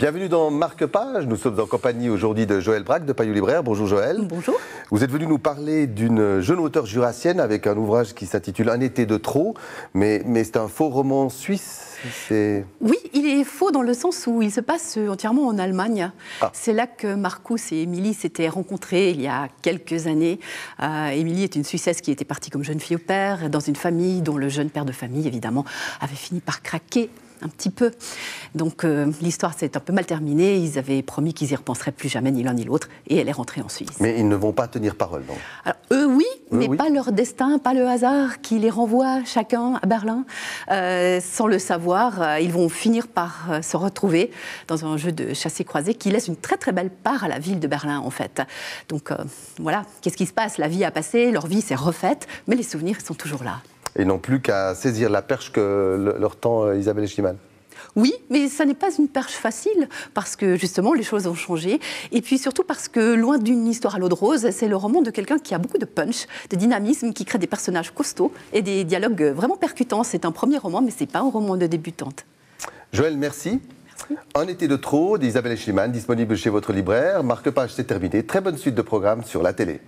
Bienvenue dans Marque-Page. Nous sommes en compagnie aujourd'hui de Joëlle Braque de Payot Libraire. Bonjour Joëlle. Bonjour. Vous êtes venue nous parler d'une jeune auteure jurassienne avec un ouvrage qui s'intitule Un été de trop, mais c'est un faux roman suisse. Oui, il est faux dans le sens où il se passe entièrement en Allemagne. Ah. C'est là que Marcus et Émilie s'étaient rencontrés il y a quelques années. Émilie est une Suissesse qui était partie comme jeune fille au père, dans une famille dont le jeune père de famille, évidemment, avait fini par craquer un petit peu. Donc l'histoire s'est un peu mal terminée. Ils avaient promis qu'ils y repenseraient plus jamais, ni l'un ni l'autre, et elle est rentrée en Suisse. Mais ils ne vont pas tenir parole, donc. Alors, eux, oui, mais oui. pas leur destin, pas le hasard qui les renvoie chacun à Berlin. Sans le savoir, ils vont finir par se retrouver dans un jeu de chassé-croisé qui laisse une très très belle part à la ville de Berlin, en fait. Donc voilà, qu'est-ce qui se passe? La vie a passé, leur vie s'est refaite, mais les souvenirs sont toujours là. Et non plus qu'à saisir la perche que leur tend Isabelle Schliemann. Oui, mais ça n'est pas une perche facile, parce que justement, les choses ont changé. Et puis surtout parce que, loin d'une histoire à l'eau de rose, c'est le roman de quelqu'un qui a beaucoup de punch, de dynamisme, qui crée des personnages costauds et des dialogues vraiment percutants. C'est un premier roman, mais ce n'est pas un roman de débutante. Joëlle, merci. Un été de trop d'Isabelle Schliemann, disponible chez votre libraire. Marque-Page, c'est terminé. Très bonne suite de programmes sur la télé.